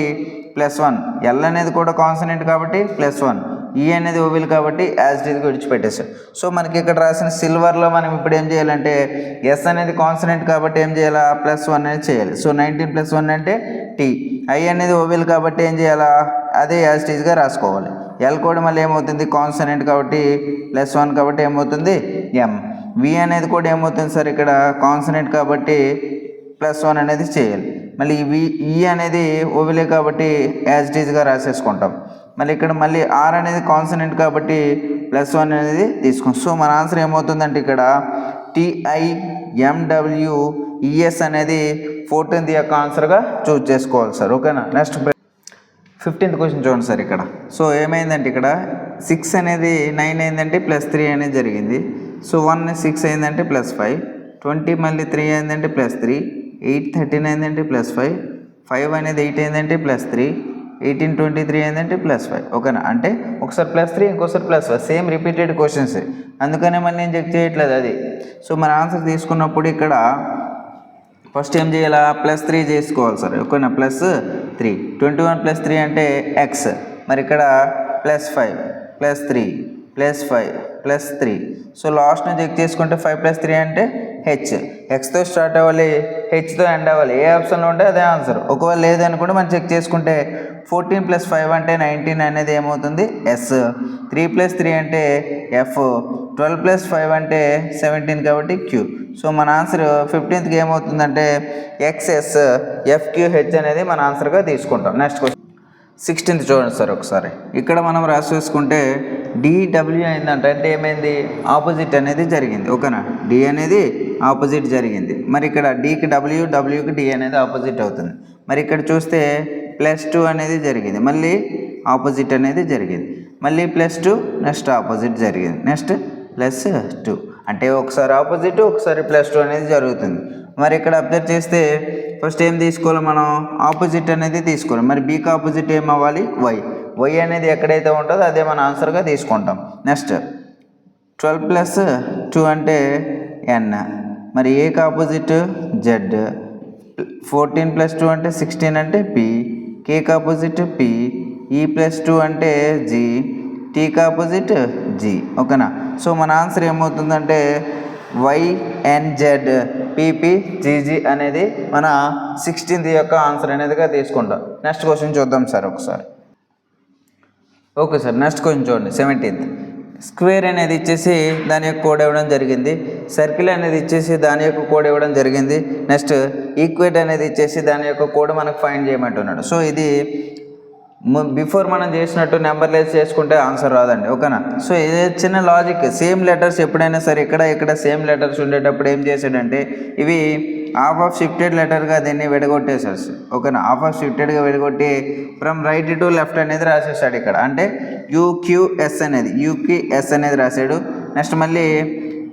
+1, L అనేది కూడా కాన్సనెంట్ కాబట్టి +1, E అనేది ఓవెల్ కాబట్టి యాజ్ ఇట్ ఈజ్గా విడిచిపెట్టేసాడు. సో మనకి ఇక్కడ రాసిన సిల్వర్లో మనం ఇప్పుడు ఏం చేయాలంటే S అనేది కాన్సనెంట్ కాబట్టి ఏం చేయాలా, +1 అనేది చేయాలి. సో 19 + 1 అంటే T, I అనేది ఓవెల్ కాబట్టి ఏం చేయాలా, అదే యాజ్ ఇట్ ఈజ్గా రాసుకోవాలి. L కూడా మళ్ళీ ఏమవుతుంది, కాన్సనెంట్ కాబట్టి +1 కాబట్టి ఏమవుతుంది M. V అనేది కూడా ఏమవుతుంది సార్, ఇక్కడ కాన్సనెంట్ కాబట్టి +1 అనేది చేయాలి. మళ్ళీ E అనేది ఓవెలే కాబట్టి యాజ్ ఇట్ ఈజ్గా రాసేసుకుంటాం. మళ్ళీ ఇక్కడ మళ్ళీ R అనేది కాన్సనెంట్ కాబట్టి +1 అనేది తీసుకుంటాం. సో మన ఆన్సర్ ఏమవుతుందంటే ఇక్కడ TIMWES అనేది 14th యొక్క ఆన్సర్గా చూజ్ చేసుకోవాలి సార్, ఓకేనా. నెక్స్ట్ 15th క్వశ్చన్ చూడండి సార్. ఇక్కడ సో ఏమైందంటే ఇక్కడ 6 అనేది 9 అయిందంటే +3 అనేది జరిగింది. సో 1 6 అయిందంటే +5, 20 మళ్ళీ 3 అయిందంటే +3, 8 13 అయిందంటే +5, 5 అనేది 8 అయిందంటే +3, 18 23 అయిందంటే +5, ఓకేనా. అంటే ఒకసారి +3 ఇంకోసారి +5, సేమ్ రిపీటెడ్ క్వశ్చన్స్, అందుకనే మళ్ళీ నేను చెక్ చేయట్లేదు అది. సో మన ఆన్సర్ తీసుకున్నప్పుడు ఇక్కడ ఫస్ట్ ఏం చేయాలా, +3 చేసుకోవాలి సార్, ఓకేనా. 3, 21 + 3 అంటే x, మరి ఇక్కడ +5 + 3 +5 +3. సో లాస్ట్ని చెక్ చేసుకుంటే 5 + 3 అంటే హెచ్. ఎక్స్తో స్టార్ట్ అవ్వాలి, హెచ్తో ఎండ్ అవ్వాలి. ఏ ఆప్షన్లో ఉంటే అదే ఆన్సర్. ఒకవేళ లేదనుకుంటే మనం చెక్ చేసుకుంటే 14 + 5 అంటే 19 అనేది ఏమవుతుంది ఎస్. 3 + 3 అంటే ఎఫ్. 12 + 5 అంటే 17 కాబట్టి క్యూ. సో మన ఆన్సర్ 15th ఏమవుతుందంటే ఎక్స్ఎస్ ఎఫ్క్యూహెచ్ అనేది మన ఆన్సర్గా తీసుకుంటాం. నెక్స్ట్ క్వశ్చన్ 16th చూడండి సార్ ఒకసారి. ఇక్కడ మనం రాసేసుకుంటే డిడబ్ల్యూ అయిందంట, అంటే ఏమైంది ఆపోజిట్ అనేది జరిగింది. ఓకేనా, డి అనేది ఆపోజిట్ జరిగింది. మరి ఇక్కడ డికి డబ్ల్యూ, డబ్ల్యూకి డి అనేది ఆపోజిట్ అవుతుంది. మరి ఇక్కడ చూస్తే +2 అనేది జరిగింది, మళ్ళీ ఆపోజిట్ అనేది జరిగింది, మళ్ళీ +2, నెక్స్ట్ ఆపోజిట్ జరిగింది, నెక్స్ట్ +2. అంటే ఒకసారి ఆపోజిట్, ఒకసారి +2 అనేది జరుగుతుంది. మరి ఇక్కడ అబ్జర్వ్ చేస్తే ఫస్ట్ ఏం తీసుకోవాలి మనం, ఆపోజిట్ అనేది తీసుకోవాలి. మరి బీకి ఆపోజిట్ ఏం అవ్వాలి, వై అనేది ఎక్కడైతే ఉంటుందో అదే మన ఆన్సర్గా తీసుకుంటాం. నెక్స్ట్ 12 + 2 అంటే ఎన్, మరి ఏకి ఆపోజిట్ జెడ్. 14 + 2 అంటే 16 అంటే పి, కేకి ఆపోజిట్ పి, ఈ +2 అంటే జి, టీకి ఆపోజిట్ జి. ఓకేనా, సో మన ఆన్సర్ ఏమవుతుందంటే YNZ PPGG అనేది మన 16th యొక్క ఆన్సర్ అనేదిగా తీసుకుంటాం. నెక్స్ట్ క్వశ్చన్ చూద్దాం సార్ ఒకసారి. ఓకే సార్, నెక్స్ట్ క్వశ్చన్ చూడండి. 17th స్క్వేర్ అనేది ఇచ్చేసి దాని యొక్క కోడ్ ఇవ్వడం జరిగింది. సర్కిల్ అనేది ఇచ్చేసి దాని యొక్క కోడ్ ఇవ్వడం జరిగింది. నెక్స్ట్ ఈక్వేట్ అనేది ఇచ్చేసి దాని యొక్క కోడ్ మనకు ఫైండ్ చేయమంటున్నాడు. సో ఇది బిఫోర్ మనం చేసినట్టు నెంబర్లెస్ చేసుకుంటే ఆన్సర్ రాదండి. ఓకేనా, సో ఇది చిన్న లాజిక్. సేమ్ లెటర్స్ ఎప్పుడైనా సరే ఇక్కడ సేమ్ లెటర్స్ ఉండేటప్పుడు ఏం చేశాడంటే ఇవి హాఫ్ ఆఫ్ షిఫ్టెడ్ లెటర్గా దీన్ని విడగొట్టేశాడు. ఓకేనా, హాఫ్ ఆఫ్ షిఫ్టెడ్గా విడగొట్టి ఫ్రమ్ రైట్ టు లెఫ్ట్ అనేది రాసేసాడు ఇక్కడ. అంటే యూక్యూఎస్ అనేది రాశాడు. నెక్స్ట్ మళ్ళీ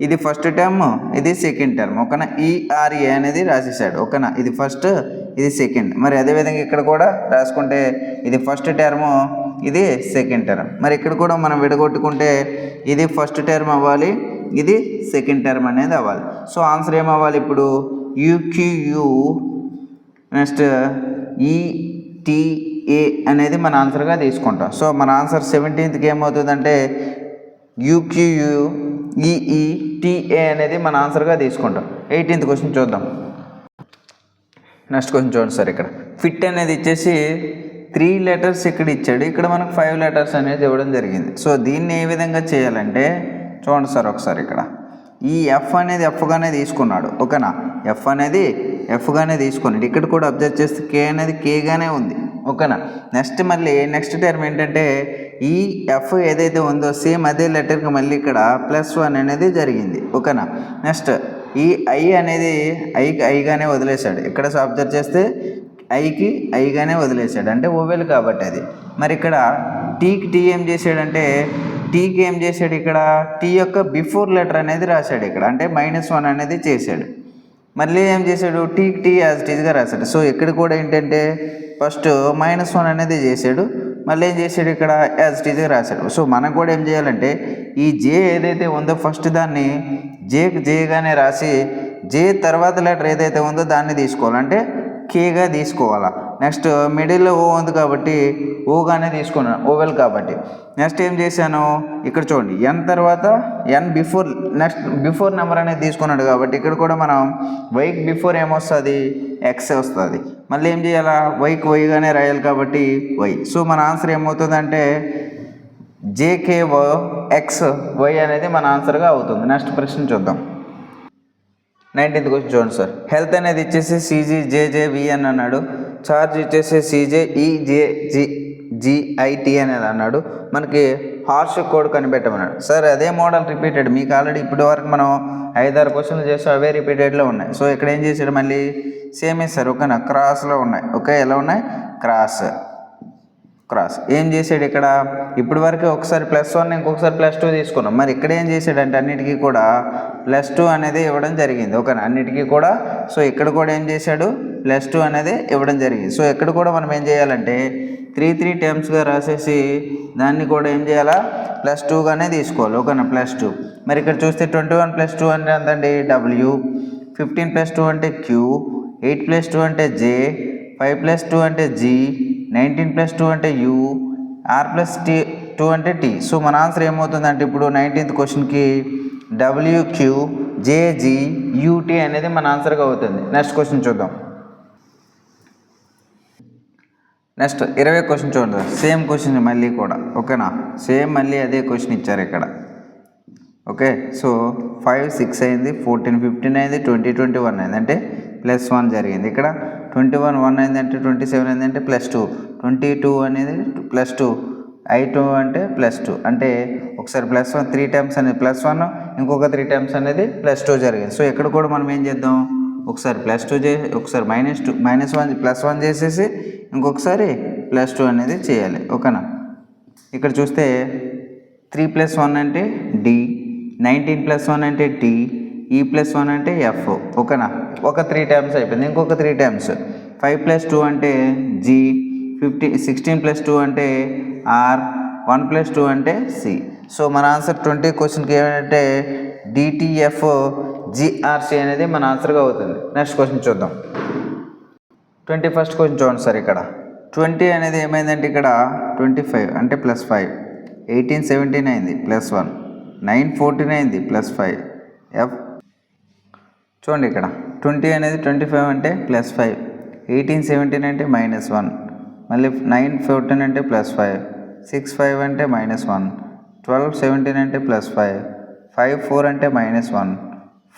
ఇది ఫస్ట్ టర్మ్, ఇది సెకండ్ టర్మ్. ఓకేనా, ఈఆర్ఏ అనేది రాసేసాడు. ఓకేనా, ఇది ఫస్ట్, ఇది సెకండ్. మరి అదేవిధంగా ఇక్కడ కూడా రాసుకుంటే ఇది ఫస్ట్ టర్ము, ఇది సెకండ్ టర్మ్. మరి ఇక్కడ కూడా మనం విడగొట్టుకుంటే ఇది ఫస్ట్ టర్మ్ అవ్వాలి, ఇది సెకండ్ టర్మ్ అనేది అవ్వాలి. సో ఆన్సర్ ఏమవ్వాలి ఇప్పుడు యూక్యూయూ, నెక్స్ట్ ఈటీఏ అనేది మన ఆన్సర్గా తీసుకుంటాం. సో మన ఆన్సర్ 17th ఏమవుతుందంటే యూక్యూయూ ఈఈటీఏ అనేది మన ఆన్సర్గా తీసుకుంటాం. 18th క్వశ్చన్ చూద్దాం. నెక్స్ట్ క్వశ్చన్ చూడండి సార్. ఇక్కడ ఫిట్ అనేది ఇచ్చేసి 3 letters ఇక్కడ ఇచ్చాడు, ఇక్కడ మనకు 5 letters అనేది ఇవ్వడం జరిగింది. సో దీన్ని ఏ విధంగా చేయాలంటే చూడండి సార్ ఒకసారి. ఇక్కడ ఈ ఎఫ్ అనేది ఎఫ్గానే తీసుకున్నాడు. ఓకేనా, ఎఫ్ అనేది ఎఫ్గానే తీసుకున్నాడు. ఇక్కడ కూడా అబ్జర్వ్ చేస్తే కే అనేది కేగానే ఉంది. ఓకేనా, నెక్స్ట్ మళ్ళీ నెక్స్ట్ టర్మ్ ఏంటంటే ఈ ఎఫ్ ఏదైతే ఉందో సేమ్ అదే లెటర్కి మళ్ళీ ఇక్కడ +1 అనేది జరిగింది. ఓకేనా, నెక్స్ట్ ఈ ఐ అనేది ఐకి ఐగానే వదిలేశాడు. ఇక్కడ అబ్జర్వ్ చేస్తే ఐకి ఐగానే వదిలేశాడు, అంటే ఓవెల్ కాబట్టి అది. మరి ఇక్కడ టీకి టీ ఏం చేశాడంటే టీకి ఏం చేశాడు, ఇక్కడ టీ యొక్క బిఫోర్ లెటర్ అనేది రాశాడు ఇక్కడ, అంటే -1 అనేది చేశాడు. మళ్ళీ ఏం చేశాడు, టీకి టీ యాజ్ టీజ్గా రాశాడు. సో ఇక్కడ కూడా ఏంటంటే ఫస్ట్ -1 అనేది చేశాడు, మళ్ళీ ఏం చేశాడు ఇక్కడ యాజ్ టీజ్గా రాశాడు. సో మనం కూడా ఏం చేయాలంటే ఈ జే ఏదైతే ఉందో ఫస్ట్ దాన్ని జేకి జేగానే రాసి జే తర్వాత లెటర్ ఏదైతే ఉందో దాన్ని తీసుకోవాలంటే కేగా తీసుకోవాలా. నెక్స్ట్ మిడిల్లో ఓ ఉంది కాబట్టి ఓగానే తీసుకున్నాను, ఓవెల్ కాబట్టి. నెక్స్ట్ ఏం చేశాను, ఇక్కడ చూడండి ఎన్ తర్వాత ఎన్ బిఫోర్, నెక్స్ట్ బిఫోర్ నెంబర్ అనేది తీసుకున్నాడు కాబట్టి ఇక్కడ కూడా మనం వైకి బిఫోర్ ఏమొస్తుంది, ఎక్స్ వస్తుంది. మళ్ళీ ఏం చేయాలా, వైకి వైగానే రాయాలి కాబట్టి వై. సో మన ఆన్సర్ ఏమవుతుందంటే జేకేఓ ఎక్స్ వై అనేది మన ఆన్సర్గా అవుతుంది. నెక్స్ట్ ప్రశ్న చూద్దాం. 19th క్వశ్చన్ చూడండి సార్. హెల్త్ అనేది ఇచ్చేసి CGJJVN అన్నాడు, చార్జ్ ఇచ్చేసి CJEGGIT అనేది అన్నాడు. మనకి హార్ష్ కోడ్ కనిపెట్టమన్నాడు. సార్ అదే మోడల్ రిపీటెడ్, మీకు ఆల్రెడీ ఇప్పటి వరకు మనం 5-6 క్వశ్చన్లు చేస్తే అవే రిపీటెడ్లో ఉన్నాయి. సో ఇక్కడ ఏం చేశాడు, మళ్ళీ సేమ్ ఇస్తారు. ఓకేనా, క్రాస్లో ఉన్నాయి. ఓకే, ఎలా ఉన్నాయి, క్రాస్ ఏం చేశాడు ఇక్కడ ఇప్పటి వరకు ఒకసారి +1 ఇంకొకసారి +2 తీసుకున్నాం. మరి ఇక్కడ ఏం చేశాడంటే అన్నిటికీ కూడా +2 అనేది ఇవ్వడం జరిగింది. ఓకేనా, అన్నిటికీ కూడా. సో ఇక్కడ కూడా ఏం చేశాడు, +2 అనేది ఇవ్వడం జరిగింది. సో ఇక్కడ కూడా మనం ఏం చేయాలంటే 3 టర్మ్స్గా రాసేసి దాన్ని కూడా ఏం చేయాలా, +2గానే తీసుకోవాలి. ఓకేనా, +2. మరి ఇక్కడ చూస్తే 21 + 2 అంటే ఎంతండి, W. 15 + 2 అంటే Q. 8 + 2 అంటే J. 5+2 అంటే G, 19+2 అంటే U, R+2 అంటే T. సో మన ఆన్సర్ ఏమవుతుందంటే ఇప్పుడు 19th క్వశ్చన్కి WQJGUT అనేది మన ఆన్సర్గా అవుతుంది. నెక్స్ట్ క్వశ్చన్ చూద్దాం. నెక్స్ట్ 20 క్వశ్చన్ చూడండి. సేమ్ క్వశ్చన్ మళ్ళీ కూడా, ఓకేనా? సేమ్ మళ్ళీ అదే క్వశ్చన్ ఇచ్చారు ఇక్కడ. ఓకే, సో 5, 6 అయింది, 14, 15 అయింది, 20, 21 అయింది, అంటే +1 జరిగింది. ఇక్కడ 21, 1 అయిందంటే 27 అయిందంటే +2, 22 అనేది +2, I2 అంటే +2, అంటే ఒకసారి +1 3 టైమ్స్ అనేది +1, ఇంకొక 3 టైమ్స్ అనేది +2 జరిగింది. సో ఇక్కడ కూడా మనం ఏం చేద్దాం, ఒకసారి +2 చేసి ఒకసారి -1 +1 చేసేసి ఇంకొకసారి +2 అనేది చేయాలి, ఓకేనా? ఇక్కడ చూస్తే 3+1 అంటే D, 19+1 అంటే T, E+1 అంటే F, ఓకేనా? ఒక 3 టైమ్స్ అయిపోయింది, ఇంకొక 3 టైమ్స్. 5+2 అంటే G, 16+2 అంటే R, 1+2 అంటే C. సో మన ఆన్సర్ 20 క్వశ్చన్కి ఏమంటే DTFGRC అనేది మన ఆన్సర్గా అవుతుంది. నెక్స్ట్ క్వశ్చన్ చూద్దాం. 21st క్వశ్చన్ చూడండి సార్. ఇక్కడ 20 అనేది ఏమైందంటే ఇక్కడ 25 అంటే +5, 18, 17 అయింది +1, 9, 14 అయింది +5. చూడండి ఇక్కడ 20 అనేది 25 అంటే +5, 18, 17 అంటే -1, మళ్ళీ 9, 14 అంటే +5, 6, 5 అంటే -1, 12, 17 అంటే +5, 5, 4 అంటే -1,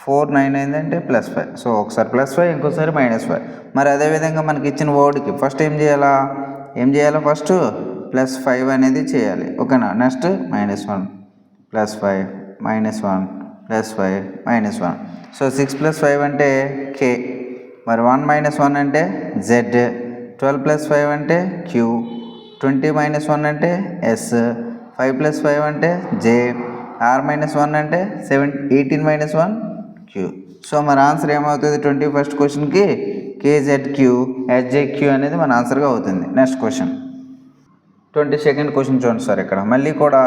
4, 9 అయిందంటే +5. సో ఒకసారి +5 ఇంకోసారి -5. మరి అదేవిధంగా మనకి ఇచ్చిన వర్డ్కి ఫస్ట్ ఏం చేయాలా ఫస్ట్ +5 అనేది చేయాలి, ఓకేనా? నెక్స్ట్ -1 +5 -1 +5 -1. సో 6 + 5 అంటే K, మరి 1 - 1 అంటే Z, 12 + 5 అంటే Q, 20 - 1 అంటే S, 5 + 5 అంటే J, R - 1 అంటే 18 - 1 Q. సో మన ఆన్సర్ ఏమవుతుంది 21st క్వశ్చన్కి KZQ SJQ అనేది మన ఆన్సర్గా అవుతుంది. నెక్స్ట్ క్వశ్చన్ 22nd క్వశ్చన్ చూడండి సార్. ఇక్కడ మళ్ళీ కూడా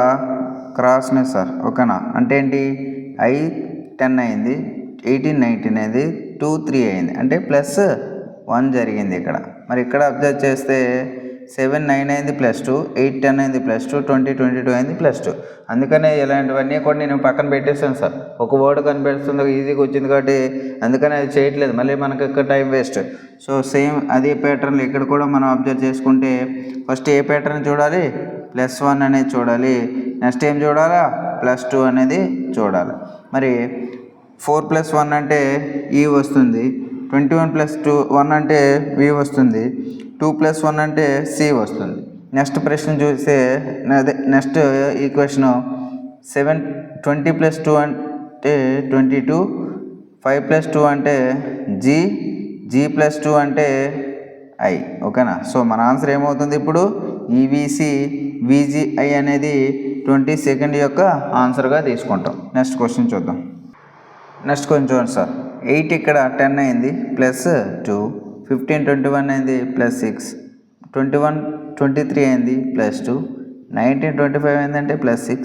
క్రాస్నే సార్, ఓకేనా? అంటే ఏంటి, I 10 అయింది, 18, 19 అయింది, 2, 3 అయింది, అంటే +1 జరిగింది ఇక్కడ. మరి ఇక్కడ అబ్జర్వ్ చేస్తే 7, 9 అయింది +2, 8, 10 అయింది +2, 20, 22 అయింది +2. అందుకనే ఇలాంటివన్నీ కూడా నేను పక్కన పెట్టేస్తాను సార్. ఒక వర్డ్ కనిపిస్తుంది, ఈజీగా వచ్చింది కాబట్టి అందుకనే అది చేయట్లేదు, మళ్ళీ మనకి ఇక్కడ టైం వేస్ట్. సో సేమ్ అదే ప్యాటర్న్ ఇక్కడ కూడా మనం అబ్జర్వ్ చేసుకుంటే ఫస్ట్ ఏ ప్యాటర్న్ చూడాలి, +1 అనేది చూడాలి, నెక్స్ట్ ఏం చూడాలా, +2 అనేది చూడాలి. మరి 4 + 1 అంటే E వస్తుంది, 21 + 1 అంటే V వస్తుంది, 2 + 1 అంటే C వస్తుంది. నెక్స్ట్ ప్రశ్న చూస్తే నెక్స్ట్ ఈక్వేషన్ 20 + 2 అంటే 22, 5 + 2 అంటే G, G + 2 అంటే I, ఓకేనా? సో మన ఆన్సర్ ఏమవుతుంది ఇప్పుడు EVC VGI అనేది 22nd యొక్క ఆన్సర్గా తీసుకుంటాం. నెక్స్ట్ క్వశ్చన్ చూద్దాం. నెక్స్ట్ క్వశ్చన్ చూడండి సార్. 8 ఇక్కడ 10 అయింది +2, 15, 21 అయింది +6, 21, 23 అయింది +2, 19, 25 అయిందంటే +6,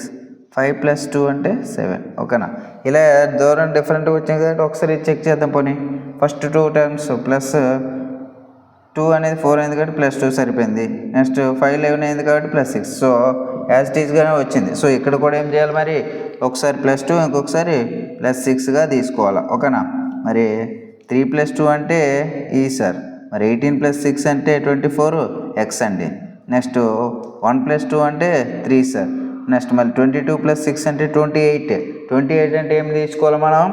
5 + 2 అంటే 7, ఓకేనా? ఇలా దూరం డిఫరెంట్గా వచ్చింది కాబట్టి ఒకసారి చెక్ చేద్దాం. పోనీ ఫస్ట్ 2 టైమ్స్ +2 అనేది 4 అయింది కాబట్టి +2 సరిపోయింది. నెక్స్ట్ 5, 11 అయింది కాబట్టి +6. సో యాజ్ ఇట్ ఈజ్గానే వచ్చింది. సో ఇక్కడ కూడా ఏం చేయాలి, మరి ఒకసారి +2 ఇంకొకసారి +6గా తీసుకోవాలి, ఓకేనా? మరి 3 + 2 అంటే ఈ సార్, మరి 18 + 6 అంటే 24X అండి. నెక్స్ట్ 1 + 2 అంటే 3 సార్. నెక్స్ట్ మళ్ళీ 22 + 6 అంటే 28 అంటే ఏం తీసుకోవాలి మనం,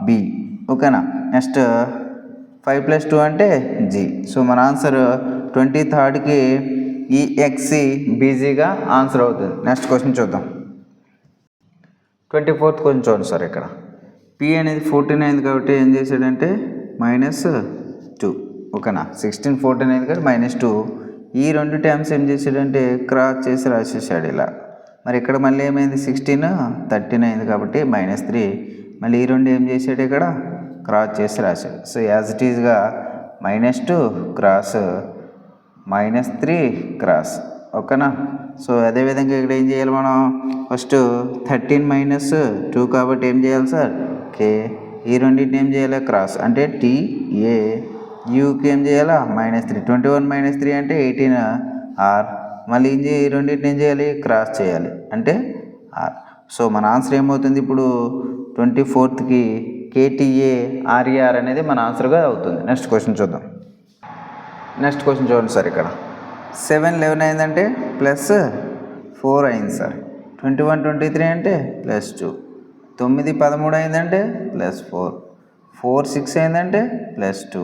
B, ఓకేనా? నెక్స్ట్ 5 + 2 అంటే G. సో మన ఆన్సర్ 23rdకి EXCBGగా ఆన్సర్ అవుతుంది. నెక్స్ట్ క్వశ్చన్ చూద్దాం. 24th క్వశ్చన్ చూడండి సార్. ఇక్కడ P అనేది 14 అయింది కాబట్టి ఏం చేశాడంటే -2, ఓకేనా? 16, 14 అయింది కాబట్టి -2. ఈ 2 టైమ్స్ ఏం చేశాడంటే క్రాస్ చేసి రాసేసాడు ఇలా. మరి ఇక్కడ మళ్ళీ ఏమైంది 16, 13 అయింది కాబట్టి -3. మళ్ళీ ఈ 2 ఏం చేశాడు ఇక్కడ క్రాస్ చేసి రాశాడు. సో యాజ్ ఇట్ ఈజ్గా -2 క్రాస్ -3 క్రాస్, ఓకేనా? సో అదేవిధంగా ఇక్కడ ఏం చేయాలి మనం, ఫస్ట్ 13 - 2 కాబట్టి ఏం చేయాలి సార్, K. ఈ రెండింటిని ఏం చేయాలి క్రాస్, అంటే TA యూకి ఏం చేయాలా -3, 21 - 3 అంటే 18R. మళ్ళీ ఈ రెండింటిని ఏం చేయాలి, క్రాస్ చేయాలి అంటే R. సో మన ఆన్సర్ ఏమవుతుంది ఇప్పుడు 24కి KTA RER అనేది మన ఆన్సర్గా అవుతుంది. నెక్స్ట్ క్వశ్చన్ చూద్దాం. నెక్స్ట్ క్వశ్చన్ చూడండి సార్, ఇక్కడ 7 11 అయిందంటే +4 అయింది సార్. 21 23 అంటే +2. 9 13 అయిందంటే +4. 4 6 అయిందంటే +2.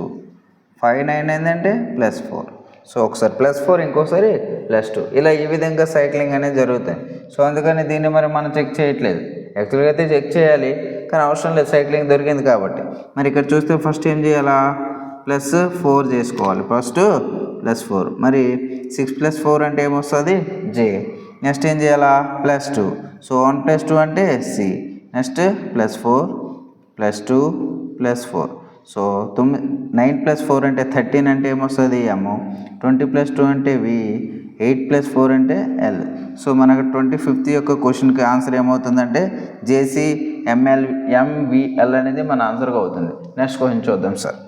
5 9 అయిందంటే +4. సో ఒకసారి +4 ఇంకోసారి +2 ఇలా ఈ విధంగా సైక్లింగ్ అనేది జరుగుతాయి. సో అందుకని దీన్ని మరి మనం చెక్ చేయట్లేదు. యాక్చువల్గా అయితే చెక్ చేయాలి కానీ అవసరం లేదు, సైక్లింగ్ దొరికింది కాబట్టి. మరి ఇక్కడ చూస్తే ఫస్ట్ ఏం చేయాలా, +4 చేసుకోవాలి. ఫస్ట్ +4, మరి 6 + 4 అంటే ఏమొస్తుంది J. నెక్స్ట్ ఏం చేయాలా +2. సో 1 + 2 అంటే C. నెక్స్ట్ +4 +2 +4. సో 9 + 4 అంటే 13 అంటే ఏమొస్తుంది M. 20 + 2 అంటే V. 8 + 4 అంటే L. సో మనకు 25th యొక్క క్వశ్చన్కి ఆన్సర్ ఏమవుతుందంటే JC MVL అనేది మన ఆన్సర్గా అవుతుంది. నెక్స్ట్ క్వశ్చన్ చూద్దాం సార్.